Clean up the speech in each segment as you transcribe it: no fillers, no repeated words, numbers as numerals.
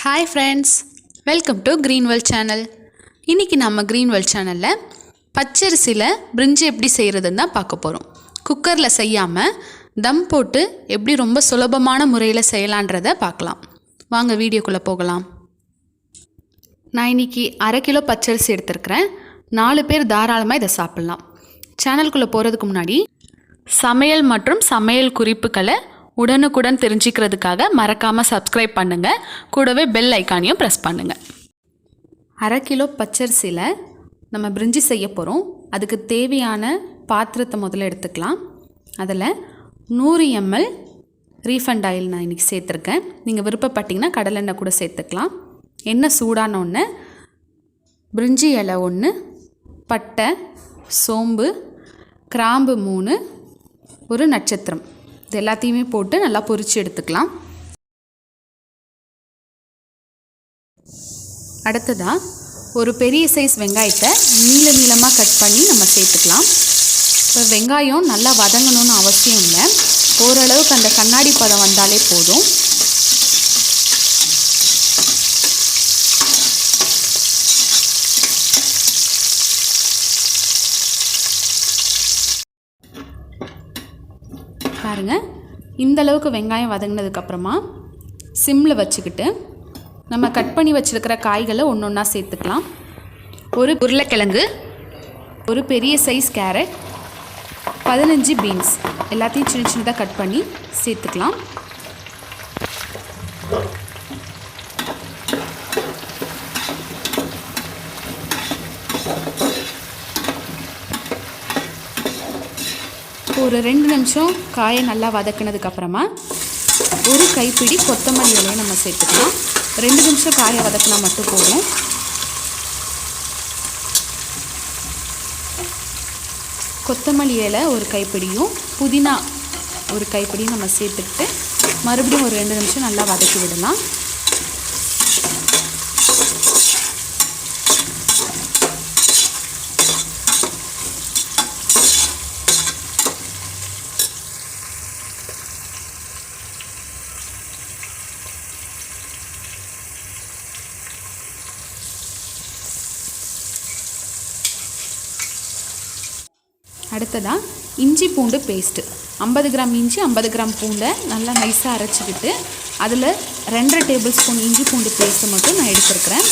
Hi friends, welcome to Greenwell channel. இன்றைக்கி நம்ம கிரீன்வெல் சேனலில் பச்சரிசியில் பிரிஞ்சி எப்படி செய்கிறதுன்னு தான் பார்க்க போகிறோம். குக்கரில் செய்யாமல் தம் போட்டு எப்படி ரொம்ப சுலபமான முறையில் செய்யலான்றதை பார்க்கலாம். வாங்க வீடியோக்குள்ளே போகலாம். நான் இன்றைக்கி 1/2 கிலோ பச்சரிசி எடுத்துருக்கிறேன். 4 பேர் தாராளமாக இதை சாப்பிட்லாம். சேனலுக்குள்ளே போகிறதுக்கு முன்னாடி சமையல் மற்றும் சமையல் குறிப்புகளை உடனுக்குடன் தெரிஞ்சிக்கிறதுக்காக மறக்காமல் சப்ஸ்கிரைப் பண்ணுங்கள். கூடவே பெல் ஐக்கானையும் ப்ரெஸ் பண்ணுங்கள். 1/2 கிலோ பச்சரிசியில் நம்ம பிரிஞ்சி செய்ய போகிறோம். அதுக்கு தேவையான பாத்திரத்தை முதல்ல எடுத்துக்கலாம். அதில் 100 ml ரீஃபண்ட் ஆயில் நான் இன்றைக்கி சேர்த்துருக்கேன். நீங்கள் விருப்பப்பட்டிங்கன்னா கடலெண்ணெய் கூட சேர்த்துக்கலாம். எண்ணெய் சூடானோடனே பிரிஞ்சி இலை 1, பட்டை, சோம்பு, கிராம்பு 3, ஒரு நட்சத்திரம், இது எல்லாத்தையுமே போட்டு நல்லா பொரித்து எடுத்துக்கலாம். அடுத்ததாக ஒரு பெரிய சைஸ் வெங்காயத்தை நீளமாக கட் பண்ணி நம்ம சேர்த்துக்கலாம். இப்போ வெங்காயம் நல்லா வதங்கணும்னு அவசியம் இல்லை, ஓரளவுக்கு அந்த கண்ணாடி பதம் வந்தாலே போதும். பாருங்கள், இந்த அளவுக்கு வெங்காயம் வதங்கினதுக்கப்புறமா சிம்மில் வச்சுக்கிட்டு நம்ம கட் பண்ணி வச்சுருக்கிற காய்களை ஒன்று ஒன்றா சேர்த்துக்கலாம். ஒரு உருளைக்கிழங்கு, ஒரு பெரிய சைஸ் கேரட், 15 பீன்ஸ் எல்லாத்தையும் சின்ன சின்னதாக கட் பண்ணி சேர்த்துக்கலாம். ஒரு 2 நிமிஷம் காயை நல்லா வதக்கினதுக்கப்புறமா ஒரு கைப்பிடி கொத்தமல்லி இலையை நம்ம சேர்த்துக்கலாம். 2 நிமிஷம் காயை வதக்கினா மட்டும் போதும். கொத்தமல்லி இலை ஒரு கைப்பிடியும் புதினா ஒரு கைப்பிடியும் நம்ம சேர்த்துக்கிட்டு மறுபடியும் ஒரு 2 நிமிஷம் நல்லா வதக்கி விடலாம். அடுத்ததாக இஞ்சி பூண்டு பேஸ்ட்டு 50 கிராம் இஞ்சி 50 கிராம் பூண்டை நல்லா நைஸாக அரைச்சிக்கிட்டு அதில் 2.5 டேபிள் ஸ்பூன் இஞ்சி பூண்டு பேஸ்ட்டு மட்டும் நான் எடுத்துருக்கிறேன்.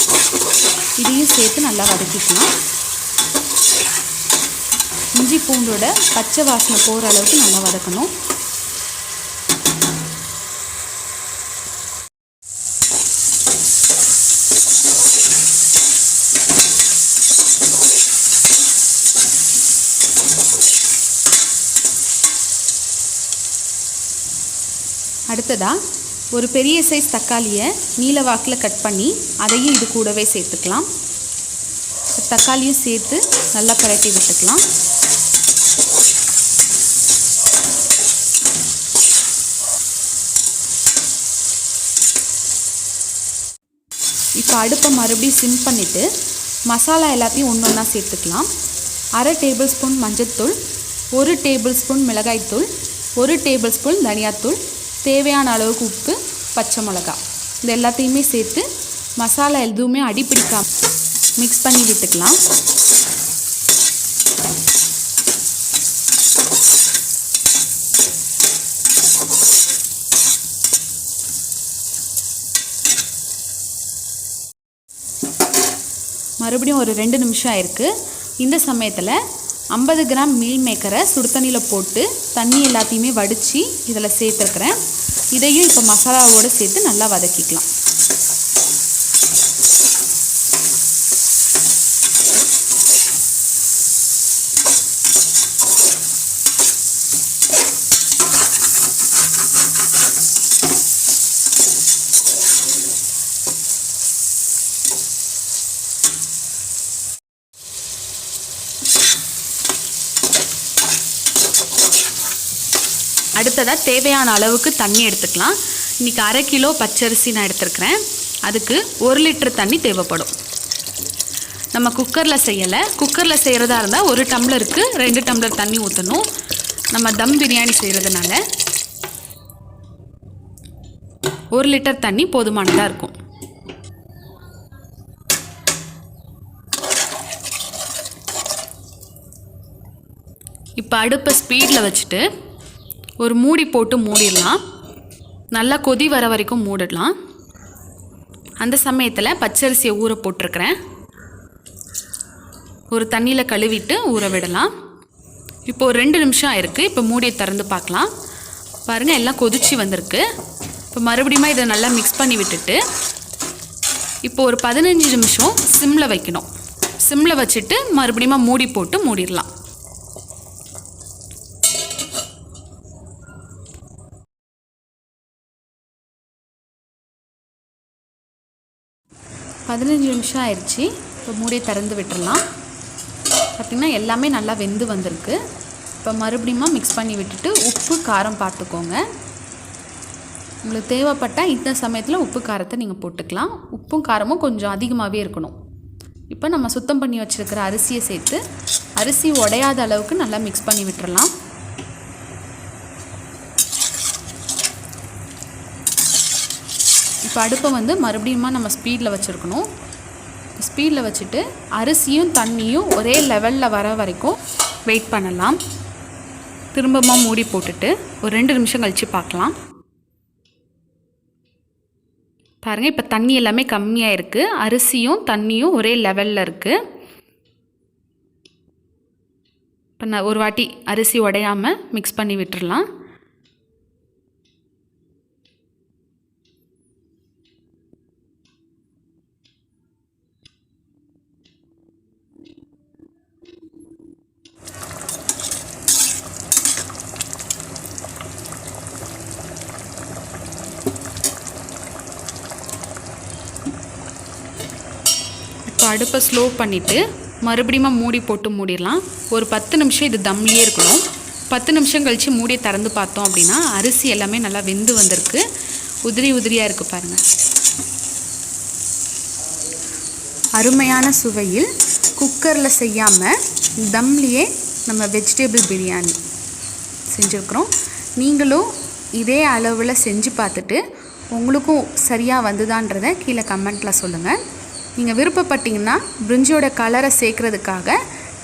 இதையும் சேர்த்து நல்லா வதக்கிக்கலாம். இஞ்சி பூண்டோட பச்சை வாசனை போகிற அளவுக்கு நல்லா வதக்கணும். அடுத்ததாக ஒரு பெரிய சைஸ் தக்காளியை நீல வாக்கில் கட் பண்ணி அதையும் இது கூடவே சேர்த்துக்கலாம். தக்காளியும் சேர்த்து நல்லா பிரட்டி விட்டுக்கலாம். இப்போ அடுப்பை மறுபடியும் சிம் பண்ணிவிட்டு மசாலா எல்லாத்தையும் ஒன்று ஒன்றா சேர்த்துக்கலாம். 1/2 டேபிள் ஸ்பூன் மஞ்சள்தூள், 1 டேபிள் ஸ்பூன் மிளகாய்த்தூள், 1 டேபிள் ஸ்பூன் தனியாத்தூள், தேவையான அளவுக்கு உப்பு, பச்சை மிளகா, இது எல்லாத்தையுமே சேர்த்து மசாலா எதுவுமே அடிப்பிடிக்காம மிக்ஸ் பண்ணி விட்டுக்கலாம். மறுபடியும் ஒரு 2 நிமிஷம் ஆயிருக்கு. இந்த சமயத்தில் 50 கிராம் மீல் மேக்கரை சுடுதண்ணியில் போட்டு தண்ணி எல்லாத்தையுமே வடித்து இதில் சேர்த்துருக்குறேன். இதையும் இப்போ மசாலாவோடு சேர்த்து நல்லா வதக்கிக்கலாம். அடுத்ததாக தேவையான அளவுக்கு தண்ணி எடுத்துக்கலாம். இன்றைக்கி 1/2 கிலோ பச்சரிசி நான் எடுத்துருக்கிறேன். அதுக்கு 1 லிட்டர் தண்ணி தேவைப்படும். நம்ம குக்கரில் செய்யலை, குக்கரில் செய்கிறதா இருந்தால் 1 டம்ளருக்கு 2 டம்ளர் தண்ணி ஊற்றணும். நம்ம தம் பிரியாணி செய்கிறதுனால 1 லிட்டர் தண்ணி போதுமானதாக இருக்கும். இப்போ அடுப்பை ஸ்பீடில் வச்சுட்டு ஒரு மூடி போட்டு மூடிடலாம். நல்லா கொதி வர வரைக்கும் மூடிடலாம். அந்த சமயத்தில் பச்சரிசியை ஊற போட்டிருக்கிறேன். ஒரு தண்ணியில் கழுவிட்டு ஊற விடலாம். இப்போ ஒரு 2 நிமிஷம் ஆயிருக்கு. இப்போ மூடியை திறந்து பார்க்கலாம். பாருங்கள், எல்லாம் கொதிச்சு வந்திருக்கு. இப்போ மறுபடியும் இதை நல்லா மிக்ஸ் பண்ணி விட்டுட்டு இப்போ ஒரு 15 நிமிஷம் சிம்மில் வைக்கணும். சிம்மில் வச்சுட்டு மறுபடியும் மூடி போட்டு மூடிடலாம். பதினஞ்சு நிமிஷம் ஆயிடுச்சு. இப்போ மூடியை திறந்து விட்டுடலாம். பார்த்திங்கன்னா எல்லாமே நல்லா வெந்து வந்திருக்கு. இப்போ மறுபடியும் மிக்ஸ் பண்ணி விட்டுட்டு உப்பு காரம் பார்த்துக்கோங்க. உங்களுக்கு தேவைப்பட்டால் இந்த சமயத்தில் உப்பு காரத்தை நீங்கள் போட்டுக்கலாம். உப்பும் காரமும் கொஞ்சம் அதிகமாகவே இருக்கணும். இப்போ நம்ம சுத்தம் பண்ணி வச்சுருக்கிற அரிசியை சேர்த்து அரிசி உடையாத அளவுக்கு நல்லா மிக்ஸ் பண்ணி விட்டுறலாம். இப்போ அடுப்பை மறுபடியும் நம்ம ஸ்பீடில் வச்சுருக்கணும். ஸ்பீடில் வச்சுட்டு அரிசியும் தண்ணியும் ஒரே லெவலில் வர வரைக்கும் வெயிட் பண்ணலாம். திரும்பமாக மூடி போட்டுட்டு ஒரு 2 நிமிஷம் கழித்து பார்க்கலாம். பாருங்கள், இப்போ தண்ணி எல்லாமே கம்மியாக இருக்குது. அரிசியும் தண்ணியும் ஒரே லெவலில் இருக்குது. இப்போ நான் ஒரு வாட்டி அரிசி உடையாமல் மிக்ஸ் பண்ணி விட்டுறலாம். இப்போ அடுப்பை ஸ்லோ பண்ணிவிட்டு மறுபடியும் மூடி போட்டு மூடிடலாம். ஒரு 10 நிமிஷம் இது தம்லேயே இருக்கணும். 10 நிமிஷம் கழித்து மூடியை திறந்து பார்த்தோம் அப்படின்னா அரிசி எல்லாமே நல்லா வெந்து வந்திருக்கு. உதிரி உதிரியாக இருக்குது பாருங்கள். அருமையான சுவையில் குக்கரில் செய்யாமல் தம்லேயே நம்ம வெஜிடபிள் பிரியாணி செஞ்சுருக்குறோம். நீங்களும் இதே அளவில் செஞ்சு பார்த்துட்டு உங்களுக்கும் சரியாக வந்துதான்றதை கீழே கமெண்ட்டில் சொல்லுங்கள். நீங்கள் விருப்பப்பட்டீங்கன்னா பிரிஞ்சியோட கலரை சேர்க்குறதுக்காக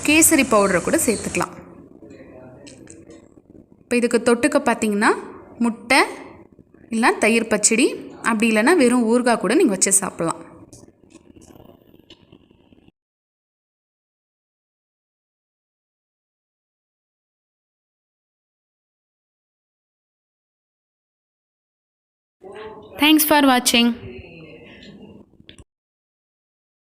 கேசரி பவுடரை கூட சேர்த்துக்கலாம். இப்போ இதுக்கு தொட்டுக்க பார்த்தீங்கன்னா முட்டை இல்லைனா தயிர் பச்சடி, அப்படி இல்லைன்னா வெறும் ஊறுகாய் கூட நீங்கள் வச்சு சாப்பிட்லாம். Thanks for watching.